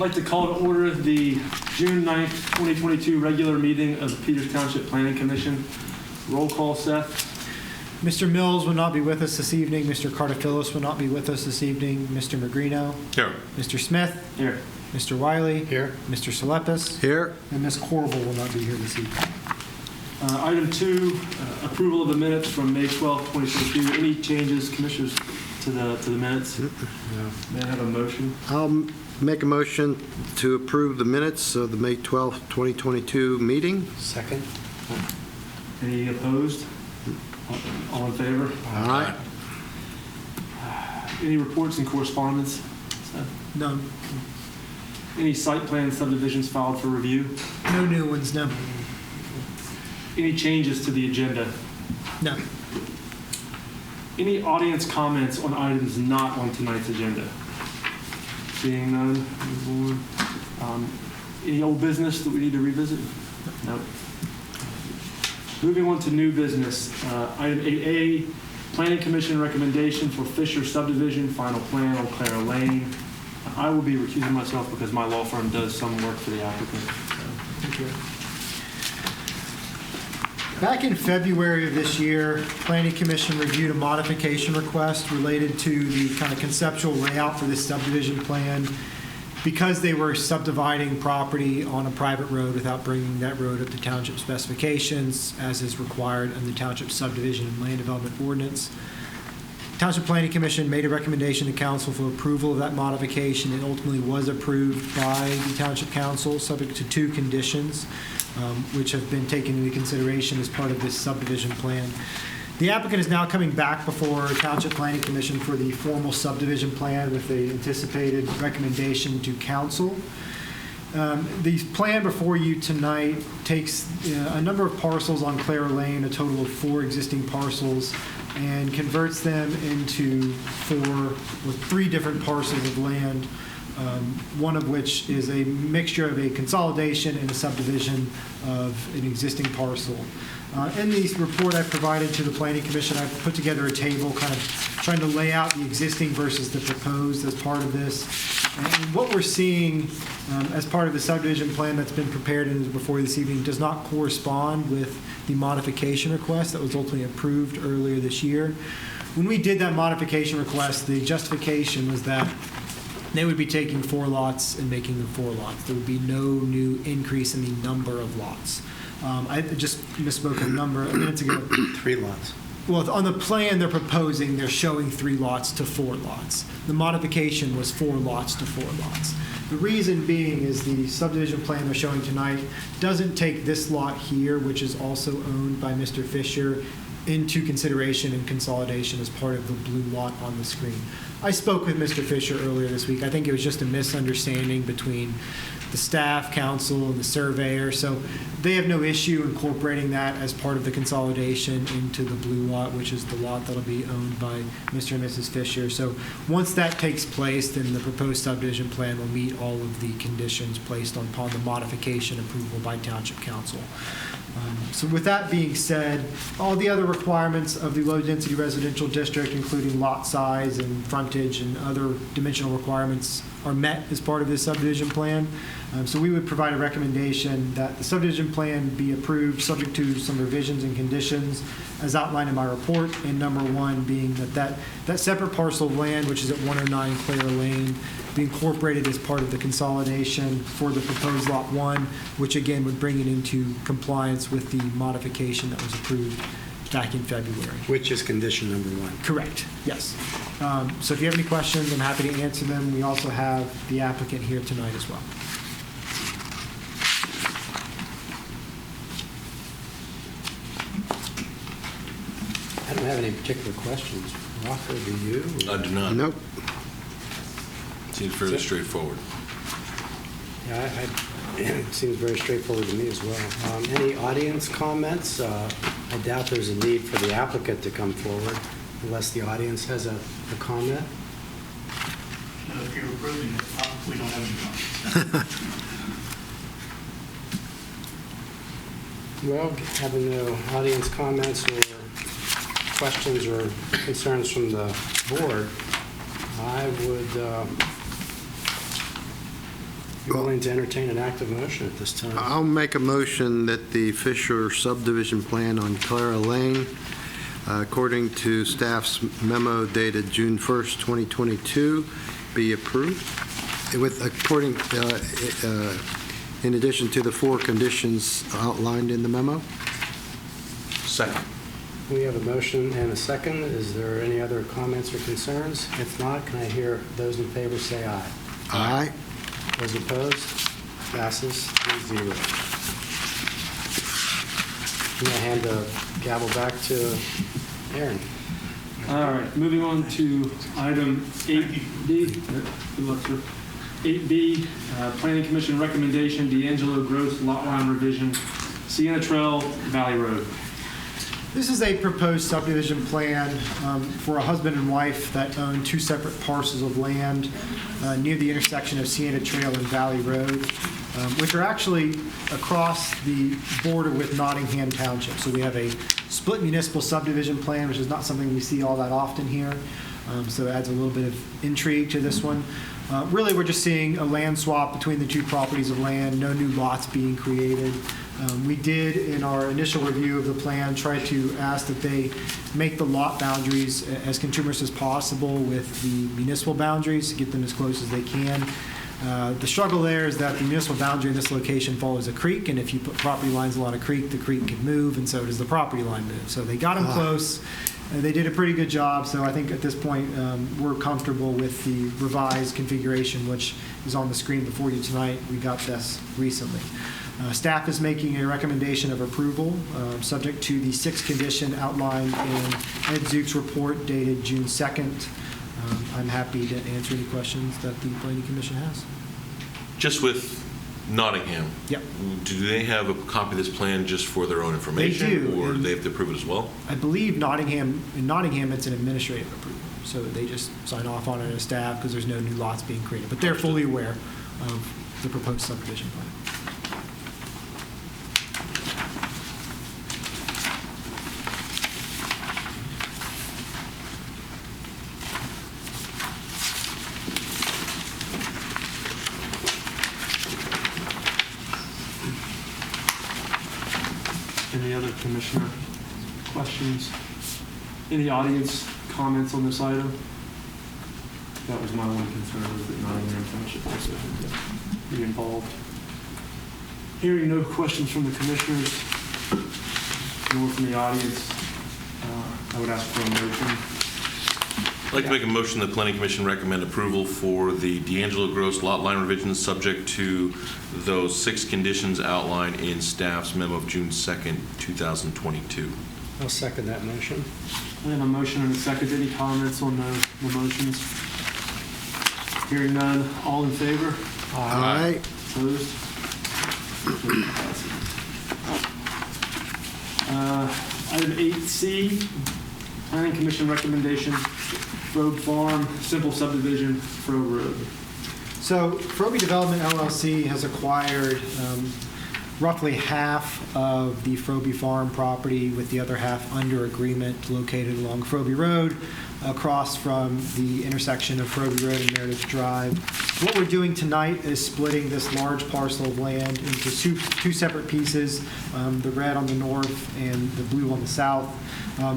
like to call to order the June 9th, 2022 regular meeting of the Peters Township Planning Commission. Roll call, Seth. Mr. Mills will not be with us this evening. Mr. Cartafilos will not be with us this evening. Mr. Magrino. Here. Mr. Smith. Here. Mr. Wiley. Here. Mr. Salepis. Here. And Ms. Corbel will not be here this evening. Item 2, approval of the minutes from May 12th, 2022. Any changes, commissioners, to the minutes? No. May I have a motion? I'll make a motion to approve the minutes of the May 12th, 2022 meeting. Second. Any opposed? All in favor? All right. Any reports and correspondence? Seth? None. Any site plan subdivisions filed for review? No new ones, no. Any changes to the agenda? No. Any audience comments on items not on tonight's agenda? Seeing none, move on. Any old business that we need to revisit? No. Moving on to new business. Item 8A, Planning Commission recommendation for Fisher Subdivision, final plan on Clara Lane. I will be recusing myself because my law firm does some work for the applicant. Thank you. Back in February of this year, Planning Commission reviewed a modification request related to the kind of conceptual layout for this subdivision plan because they were subdividing property on a private road without bringing that road up to township specifications, as is required under the Township Subdivision and Land Development Ordinance. Township Planning Commission made a recommendation to council for approval of that modification. It ultimately was approved by the Township Council, subject to 2 conditions, which have been taken into consideration as part of this subdivision plan. The applicant is now coming back before Township Planning Commission for the formal subdivision plan with the anticipated recommendation to council. The plan before you tonight takes a number of parcels on Clara Lane, a total of 4 existing parcels, and converts them into 3 different parcels of land, one of which is a mixture of a consolidation and a subdivision of an existing parcel. In the report I've provided to the Planning Commission, I've put together a table kind of trying to lay out the existing versus the proposed as part of this. And what we're seeing as part of the subdivision plan that's been prepared and is before you this evening does not correspond with the modification request that was ultimately approved earlier this year. When we did that modification request, the justification was that they would be taking 4 lots and making them 4 lots. There would be no new increase in the number of lots. I just misspoke a number a minute ago. 3 lots. Well, on the plan they're proposing, they're showing 3 lots to 4 lots. The modification was 4 lots to 4 lots. The reason being is the subdivision plan they're showing tonight doesn't take this lot here, which is also owned by Mr. Fisher, into consideration and consolidation as part of the blue lot on the screen. I spoke with Mr. Fisher earlier this week. I think it was just a misunderstanding between the staff, council, and the surveyor. So they have no issue incorporating that as part of the consolidation into the blue lot, which is the lot that'll be owned by Mr. and Mrs. Fisher. So once that takes place, then the proposed subdivision plan will meet all of the conditions placed upon the modification approval by Township Council. So with that being said, all the other requirements of the low-density residential district, including lot size and frontage and other dimensional requirements, are met as part of this subdivision plan. So we would provide a recommendation that the subdivision plan be approved subject to some revisions and conditions as outlined in my report, and number 1 being that separate parcel of land, which is at 109 Clara Lane, be incorporated as part of the consolidation for the proposed lot 1, which again would bring it into compliance with the modification that was approved back in February. Which is condition number 1. Correct, yes. So if you have any questions, I'm happy to answer them. We also have the applicant here tonight as well. I don't have any particular questions. Rocco, do you? I do not. Nope. Seems fairly straightforward. Yeah, it seems very straightforward to me as well. Any audience comments? I doubt there's a need for the applicant to come forward unless the audience has a comment. No, if you're approving it, we don't have any comments. Well, having no audience comments or questions or concerns from the board, I would be willing to entertain an active motion at this time. I'll make a motion that the Fisher subdivision plan on Clara Lane, according to staff's memo dated June 1st, 2022, be approved, in addition to the 4 conditions outlined in the memo. Second. We have a motion and a second. Is there any other comments or concerns? If not, can I hear those in favor say aye? Aye. Those opposed? Passes 3-0. I'm going to hand the gavel back to Aaron. All right, moving on to item 8B. Good luck, sir. 8B, Planning Commission recommendation, D'Angelo Gross lot line revision, Sienna Trail, Valley Road. This is a proposed subdivision plan for a husband and wife that own 2 separate parcels of land near the intersection of Sienna Trail and Valley Road, which are actually across the border with Nottingham Township. So we have a split municipal subdivision plan, which is not something we see all that often here. So it adds a little bit of intrigue to this one. Really, we're just seeing a land swap between the 2 properties of land, no new lots being created. We did, in our initial review of the plan, try to ask that they make the lot boundaries as contiguous as possible with the municipal boundaries, get them as close as they can. The struggle there is that the municipal boundary in this location follows a creek, and if you put property lines along a creek, the creek can move, and so does the property line move. So they got them close. They did a pretty good job, so I think at this point we're comfortable with the revised configuration, which is on the screen before you tonight. We got this recently. Staff is making a recommendation of approval, subject to the 6th condition outlined in Ed Zook's report dated June 2nd. I'm happy to answer any questions that the Planning Commission has. Just with Nottingham. Yep. Do they have a copy of this plan just for their own information? They do, Or do and they have to approve it as well? I believe in Nottingham, it's an administrative approval, so they just sign off on it as staff because there's no new lots being created. But they're fully aware of the proposed subdivision plan. Any other commissioner questions? Any audience comments on this item? That was my one concern, was that Nottingham Township also had to be involved. Hearing no questions from the commissioners, nor from the audience, I would ask for a motion. I'd like to make a motion that the Planning Commission recommend approval for the D'Angelo Gross lot line revisions subject to those 6 conditions outlined in staff's memo of June 2nd, 2022. I'll second that motion. We have a motion and a second. Any comments on the motions? Hearing none, all in favor? Aye. Opposed? Item 8C, Planning Commission recommendation, Road Farm, simple subdivision, Fro Road. So Frobe Development LLC has acquired roughly half of the Frobe Farm property, with the other half under agreement, located along Frobe Road, across from the intersection of Frobe Road and Meredith Drive. What we're doing tonight is splitting this large parcel of land into 2 separate pieces, the red on the north and the blue on the south,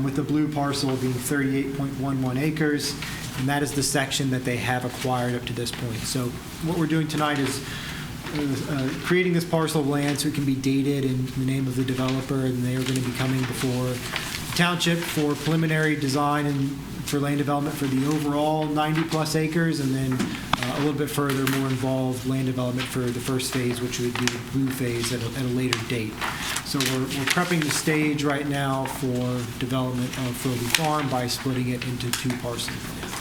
with the blue parcel being 38.11 acres, and that is the section that they have acquired up to this point. So what we're doing tonight is creating this parcel of land so it can be dated in the name of the developer, and they are going to be coming before the township for preliminary design and for land development for the overall 90-plus acres, and then a little bit further, more involved land development for the first phase, which would be the blue phase at a later date. So we're prepping the stage right now for development of Frobe Farm by splitting it into 2 parcels of land.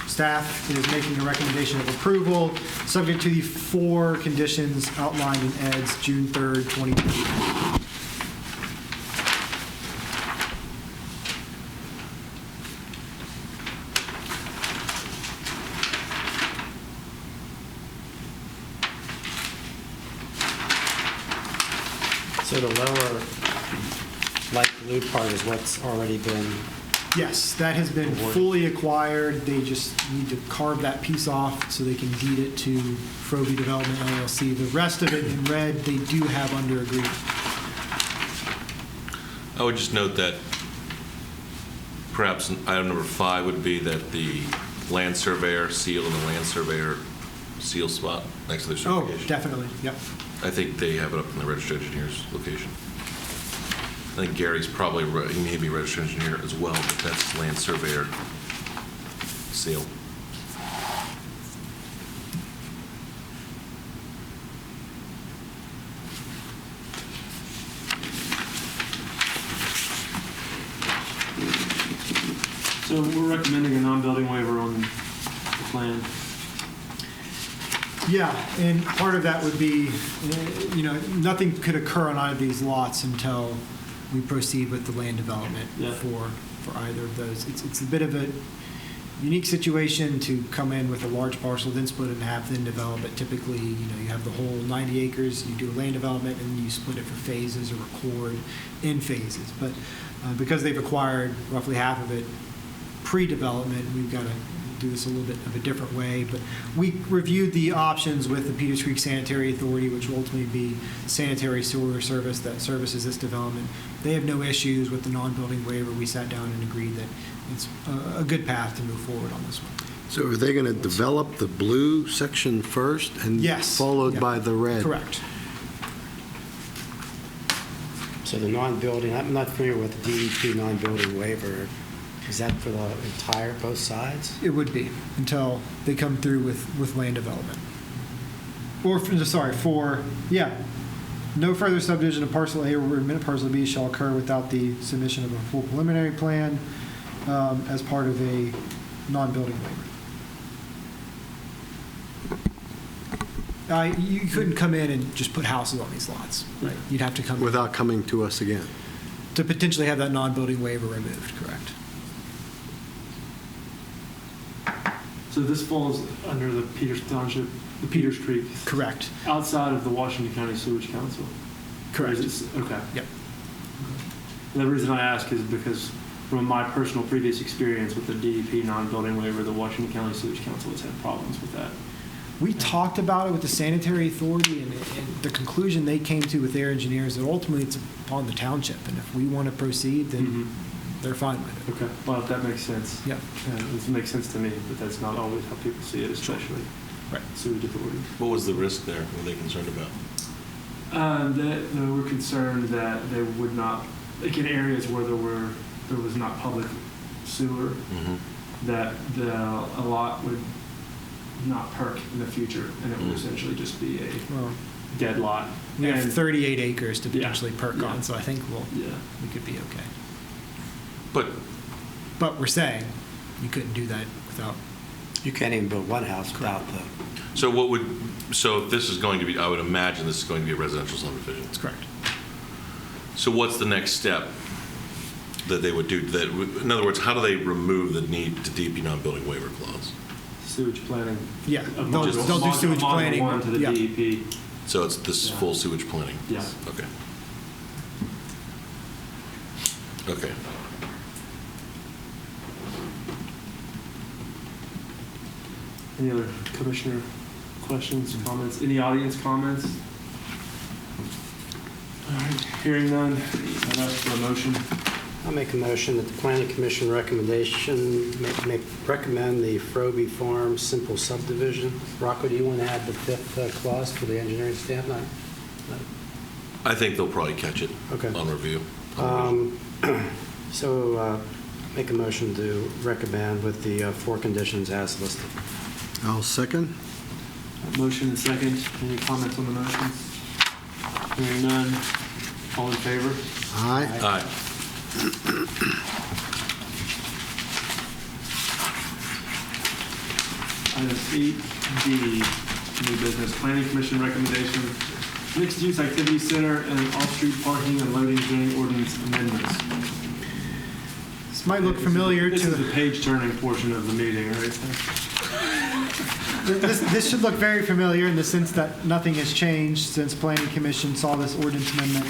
Staff is making a recommendation of approval, subject to the 4 conditions outlined in Ed's June 3rd, 2020. So the lower light blue part is what's already been Yes, that has been fully acquired. They just need to carve that piece off so they can deed it to Frobe Development LLC. The rest of it in red, they do have under agreement. I would just note that perhaps item number 5 would be that the land surveyor seal and the land surveyor seal spot next to their Oh, certification. definitely, yep. I think they have it up in the registered engineer's location. I think Gary's probably, he may be registered engineer as well, but that's land surveyor seal. So we're recommending a non-building waiver on the plan. Yeah, and part of that would be, nothing could occur on either of these lots until we proceed with the land development Yeah. for either of those. It's a bit of a unique situation to come in with a large parcel, then split it in half, then develop it. Typically, you have the whole 90 acres, you do a land development, and you split it for phases or record in phases. But because they've acquired roughly half of it pre-development, we've got to do this a little bit of a different way. But we reviewed the options with the Peters Creek Sanitary Authority, which will ultimately be sanitary sewer service that services this development. They have no issues with the non-building waiver. We sat down and agreed that it's a good path to move forward on this one. So are they going to develop the blue section first and Yes. followed Yeah. by the red? Correct. So the non-building, I'm not familiar with the DEP non-building waiver. Is that for the entire, both sides? It would be until they come through with land development. Or, no further subdivision of parcel A or remnant parcel B shall occur without the submission of a full preliminary plan as part of a non-building waiver. You couldn't come in and just put houses on these lots, right? You'd have to come in Without coming to us again? to potentially have that non-building waiver removed, correct? So this falls under the Township, the Peters Creek, Correct. outside of the Washington County Sewage Council. Correct. Or is it- Okay. Yep. The reason I ask is because from my personal previous experience with the DEP non-building waiver, the Washington County Sewage Council has had problems with that. We talked about it with the sanitary authority, and the conclusion they came to with their engineers that ultimately it's upon the township, and if we want to proceed, then they're fine with it. Okay, well, that makes sense. Yeah. It makes sense to me, but that's not always how people see it, especially Right. sewage authority. What was the risk there? What were they concerned about? They were concerned that they would not, like in areas where there was not public sewer, that a lot would not perk in the future, and it would essentially just be a Well, dead lot. we have And- 38 acres to potentially perk Yeah. on, so I think Yeah. we could be okay. But But we're saying you couldn't do that without. You can't even build one house without the, so this is going to be, I would imagine this is going to be a residential subdivision. That's correct. So what's the next step that they would do? In other words, how do they remove the need to DEP non-building waiver clause? Sewage planning. Yeah, A they'll module- do sewage module planning. one to the Yeah. DEP. So it's this Yeah. full sewage planning? Yeah. Okay. Okay. Any other commissioner questions, comments? Any audience comments? All right, hearing none, I'd ask for a motion. I'll make a motion that the planning commission recommendation, recommend the Frobe Farm simple subdivision. Rocco, do you want to add the 5th clause for the engineering staff? I think they'll probably catch it Okay. on review. So make a motion to recommend with the 4 conditions as listed. I'll second. Motion and second. Any comments on the motions? Hearing none, all in favor? Aye. Aye. Item 8D, new business, planning commission recommendation, mixed-use activity center and off-street parking and loading zone ordinance amendments. This might look familiar This is to. the page-turning portion of the meeting, right? This should look very familiar in the sense that nothing has changed since Planning Commission saw this ordinance amendment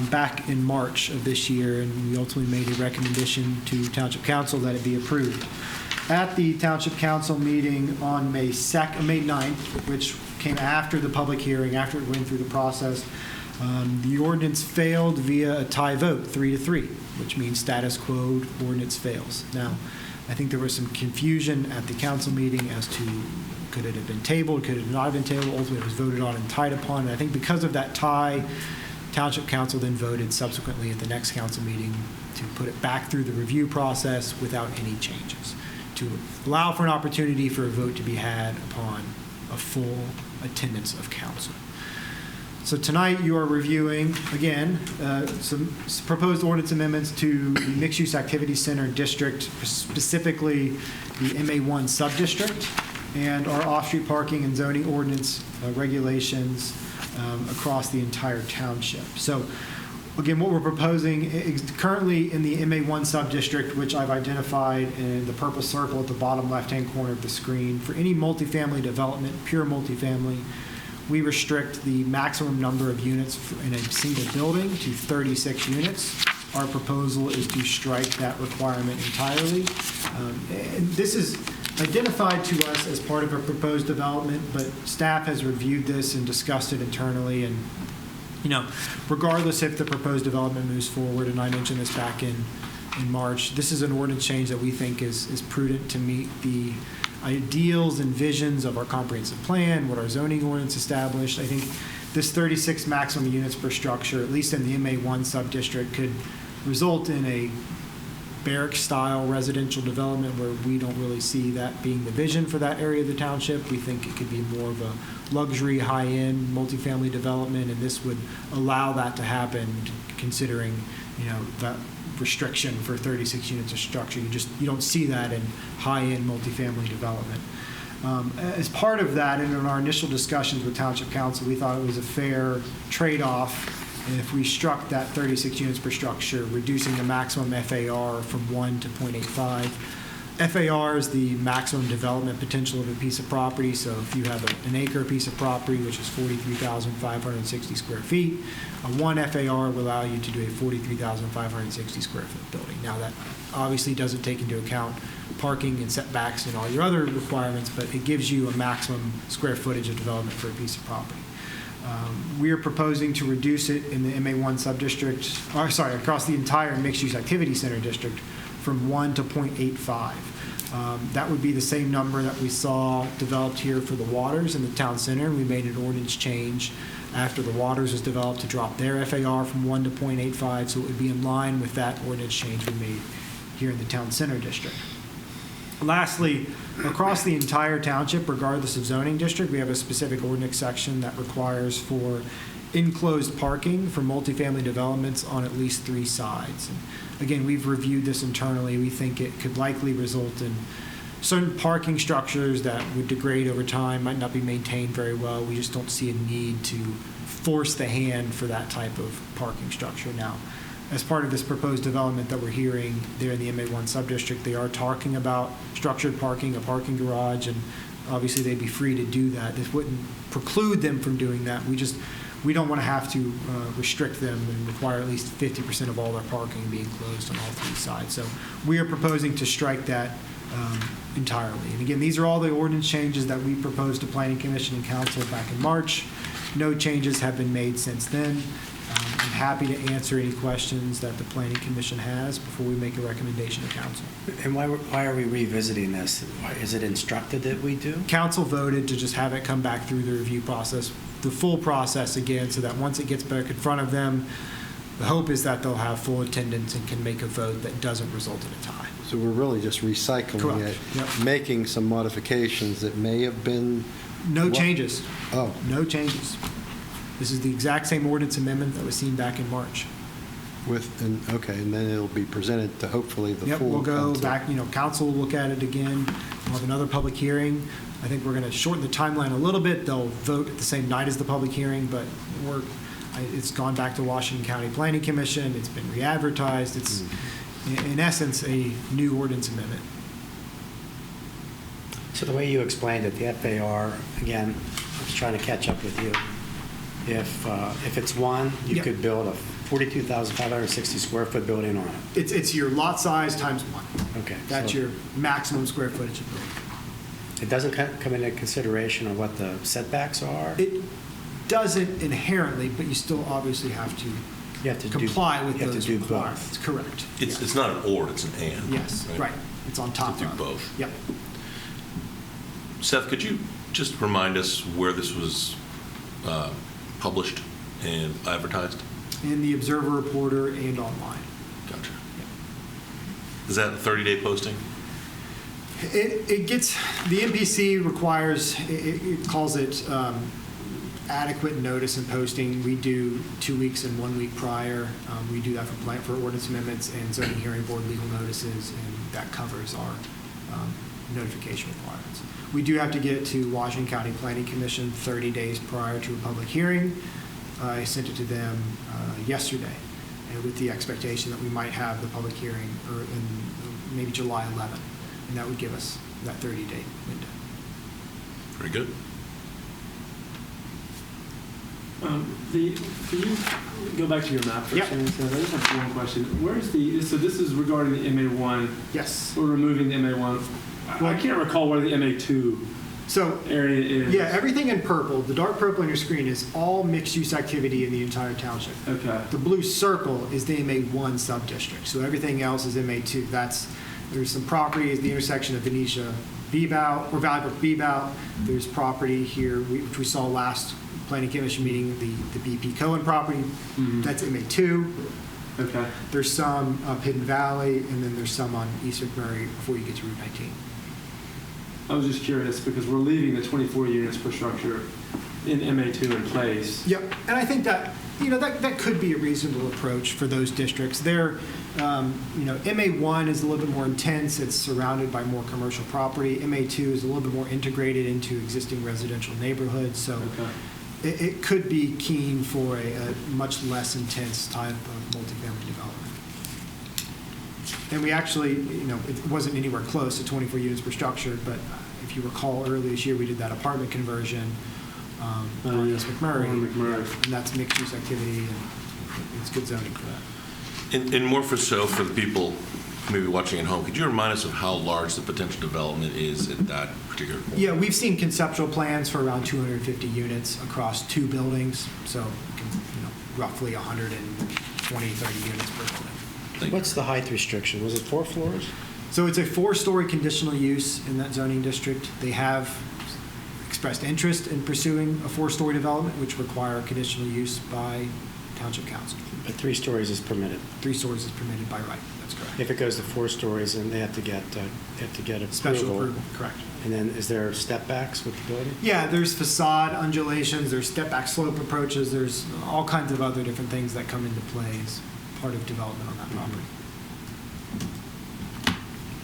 back in March of this year, and we ultimately made a recommendation to Township Council that it be approved. At the Township Council meeting on May 9th, which came after the public hearing, after it went through the process, the ordinance failed via a tie vote, 3-3, which means status quo, ordinance fails. Now, I think there was some confusion at the council meeting as to could it have been tabled, could it not have been tabled. Ultimately, it was voted on and tied upon. And I think because of that tie, Township Council then voted subsequently at the next council meeting to put it back through the review process without any changes, to allow for an opportunity for a vote to be had upon a full attendance of council. So tonight you are reviewing, again, some proposed ordinance amendments to the Mixed-Use Activity Center District, specifically the MA1 Sub-District, and our off-street parking and zoning ordinance regulations across the entire township. So again, what we're proposing is currently in the MA1 Sub-District, which I've identified in the purple circle at the bottom left-hand corner of the screen, for any multifamily development, pure multifamily, we restrict the maximum number of units in a single building to 36 units. Our proposal is to strike that requirement entirely. And this is identified to us as part of a proposed development, but staff has reviewed this and discussed it internally. And, you know, regardless if the proposed development moves forward, and I mentioned this back in March, this is an ordinance change that we think is prudent to meet the ideals and visions of our comprehensive plan, what our zoning ordinance established. I think this 36 maximum units per structure, at least in the MA1 sub-district, could result in a barrack-style residential development where we don't really see that being the vision for that area of the township. We think it could be more of a luxury, high-end multifamily development, and this would allow that to happen, considering, you know, that restriction for 36 units of structure. You don't see that in high-end multifamily development. As part of that, and in our initial discussions with Township Council, we thought it was a fair trade-off if we struck that 36 units per structure, reducing the maximum FAR from 1 to 0.85. FAR is the maximum development potential of a piece of property. So if you have an acre piece of property, which is 43,560 square feet, a 1 FAR will allow you to do a 43,560 square foot building. Now that obviously doesn't take into account parking and setbacks and all your other requirements, but it gives you a maximum square footage of development for a piece of property. We are proposing to reduce it in the MA1 sub-district, across the entire mixed-use activity center district from 1 to 0.85. That would be the same number that we saw developed here for the Waters in the town center. We made an ordinance change after the Waters was developed to drop their FAR from 1 to 0.85, so it would be in line with that ordinance change we made here in the town center district. Lastly, across the entire township, regardless of zoning district, we have a specific ordinance section that requires for enclosed parking for multifamily developments on at least 3 sides. And again, we've reviewed this internally. We think it could likely result in certain parking structures that would degrade over time, might not be maintained very well. We just don't see a need to force the hand for that type of parking structure. Now, as part of this proposed development that we're hearing there in the MA1 sub-district, they are talking about structured parking, a parking garage, and obviously they'd be free to do that. This wouldn't preclude them from doing that. We don't want to have to restrict them and require at least 50% of all their parking being closed on all 3 sides. So we are proposing to strike that entirely. And again, these are all the ordinance changes that we proposed to Planning Commission and Council back in March. No changes have been made since then. I'm happy to answer any questions that the Planning Commission has before we make a recommendation to Council. And why are we revisiting this? Is it instructed that we do? Council voted to just have it come back through the review process, the full process again, so that once it gets back in front of them, the hope is that they'll have full attendance and can make a vote that doesn't result in a tie. So we're really just recycling Correct. it, Yep. making some modifications that may have been... No changes. Oh. No changes. This is the exact same ordinance amendment that was seen back in March. Okay, and then it'll be presented to hopefully the Yep, full... we'll go council. back, council will look at it again. We'll have another public hearing. I think we're going to shorten the timeline a little bit. They'll vote at the same night as the public hearing, but it's gone back to Washington County Planning Commission. It's been re-advertised. It's, in essence, a new ordinance amendment. So the way you explained it, the FAR, again, I was trying to catch up with you. If it's 1, you Yep. could build a 42,560 square foot building on it. It's your lot size times 1. Okay. That's so your maximum square footage of building. It doesn't come into consideration of what the setbacks are? It doesn't inherently, but you still obviously have to You have to comply with you have to those do requirements. both. Correct. It's Yeah. it's not an or, it's an and. Yes, right. It's on top To do of. both. Yep. Seth, could you just remind us where this was published and advertised? In the Observer Reporter and online. Gotcha. Is that a 30-day posting? It gets, the MPC requires, it calls it adequate notice and posting. We do 2 weeks and 1 week prior. We do that for ordinance amendments and zoning hearing board legal notices, and that covers our notification requirements. We do have to get it to Washington County Planning Commission 30 days prior to a public hearing. I sent it to them yesterday, and with the expectation that we might have the public hearing in maybe July 11th, and that would give us that 30-day window. Very good. Can you go back to your map for a Yep. second? I just have one question. Where's so this is regarding the MA1. Yes. We're removing the MA1. I can't recall where the MA2 So, area is. yeah, everything in purple, the dark purple on your screen is all mixed-use activity in the entire township. Okay. The blue circle is the MA1 sub-district, so everything else is MA2. There's some property at the intersection of Venetia Bebout, or Valley Brook Bebout. There's property here, which we saw last planning commission meeting, the BP Cohen property. Mhm. That's MA2. Okay. There's some up Hidden Valley, and then there's some on East McMurray before you get to Route 19. I was just curious because we're leaving the 24 units per structure in MA2 in place. Yep, and I think that, that could be a reasonable approach for those districts. MA1 is a little bit more intense. It's surrounded by more commercial property. MA2 is a little bit more integrated into existing residential neighborhoods. So Okay. it could be keen for a much less intense type of multifamily development. And we actually, it wasn't anywhere close to 24 units per structure, but if you recall earlier this year, we did that apartment conversion on East McMurray. On McMurray. And that's mixed-use activity, and it's good zoning for that. And more so for the people maybe watching at home, could you remind us of how large the potential development is at that particular point? Yeah, we've seen conceptual plans for around 250 units across 2 buildings, so roughly 120, 30 units per building. What's the height restriction? Was it 4 floors? So it's a 4-story conditional use in that zoning district. They have expressed interest in pursuing a 4-story development, which require conditional use by Township Council. But 3 stories is permitted. 3 stories is permitted by right. That's correct. If it goes to 4 stories, then they have to get approval. Special approval, correct. And then is there step backs with the building? Yeah, there's facade undulations, there's step-back slope approaches, there's all kinds of other different things that come into play as part of development on that property.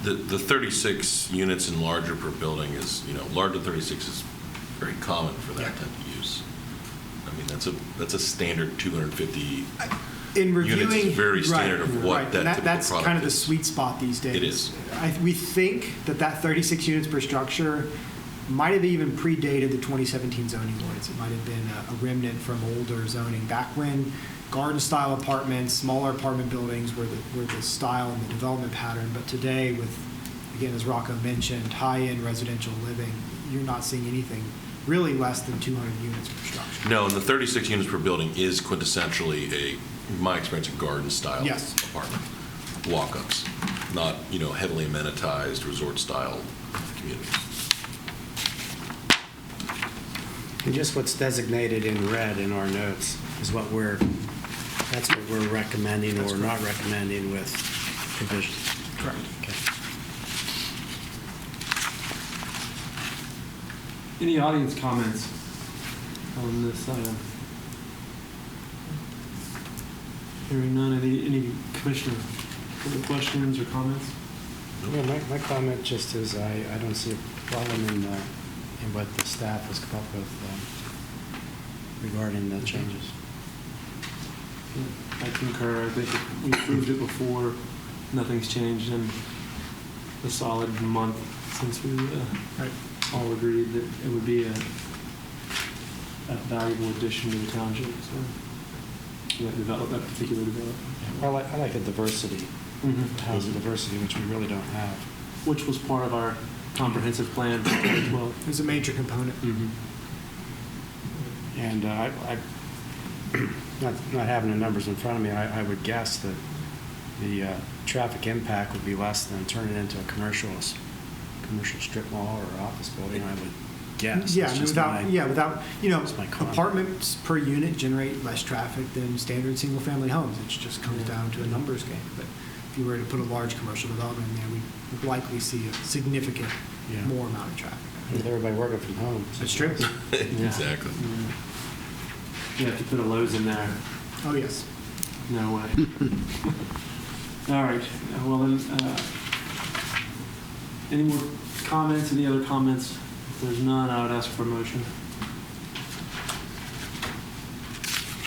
The 36 units and larger per building is, larger than 36 is very common for that type of use. I mean, that's a standard 250 In reviewing, units is very standard of what that and typical that's product kind of the is. sweet spot these days. It is. We think that 36 units per structure might have even predated the 2017 zoning ordinance. It might have been a remnant from older zoning back when garden-style apartments, smaller apartment buildings were the style and the development pattern. But today, with, again, as Rocco mentioned, high-end residential living, you're not seeing anything really less than 200 units per structure. No, and the 36 units per building is quintessentially in my experience, a garden-style Yes. apartment. Walk-ups, not, heavily amenitized resort-style communities. And just what's designated in red in our notes is that's what we're recommending or not recommending with provisions. Correct. Okay. Any audience comments on this item? Hearing none. Any commissioner questions or comments? Yeah, my comment just is I don't see a problem in what the staff has come up with regarding the changes. I concur. I think we approved it before. Nothing's changed in a solid month since we all agreed that it would be a valuable addition to the township. So. that particular development. Well, I like the diversity, housing diversity, which we really don't have. Which was part of our comprehensive plan for 2012. It was a major component. And not having the numbers in front of me, I would guess that the traffic impact would be less than turning it into a commercial strip mall or office building, I would guess. Yeah, That's I mean, just without, that's my comment. apartments per unit generate less traffic than standard single-family homes. It just comes down to a numbers game. But if you were to put a large commercial development in there, we would likely see a significant more amount of traffic. With everybody working from home. That's true. Exactly. Yeah, if you put a Lowe's in there, Oh, yes. no way. All right, well then, any more comments, any other comments? If there's none, I would ask for a motion.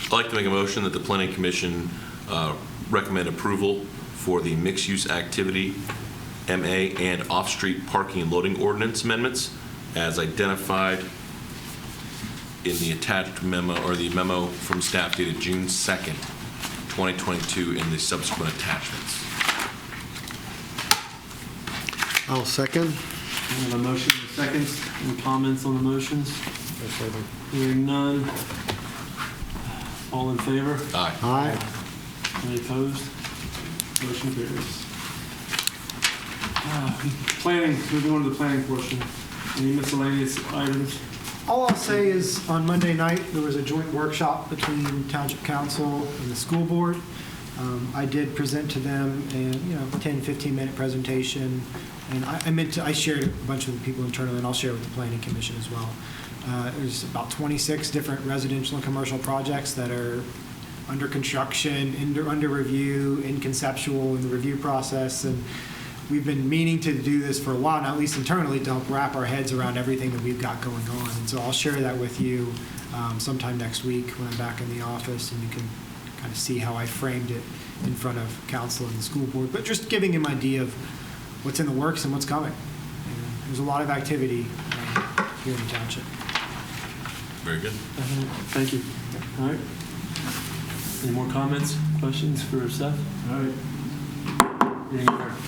I'd like to make a motion that the Planning Commission recommend approval for the mixed-use activity, MA, and off-street parking and loading ordinance amendments as identified in the attached memo, or the memo from staff dated June 2nd, 2022, in the subsequent attachments. I'll second. We have a motion and seconds. Any comments on the motions? No further. Hearing none. All in favor? Aye. Aye. Any opposed? Motion carries. Planning, moving on to the planning portion. Any miscellaneous items? All I'll say is, on Monday night, there was a joint workshop between Township Council and the school board. I did present to them a 10, 15-minute presentation, and I shared a bunch with the people internally, and I'll share with the Planning Commission as well. There's about 26 different residential and commercial projects that are under construction, under review, in conceptual, in the review process, and we've been meaning to do this for a while now, at least internally, to help wrap our heads around everything that we've got going on. And so I'll share that with you sometime next week when I'm back in the office, and you can kind of see how I framed it in front of council and the school board, but just giving him an idea of what's in the works and what's coming. And there's a lot of activity here in the township. Very good. Thank you. All right. Any more comments, questions for Seth? All right. Meeting adjourned.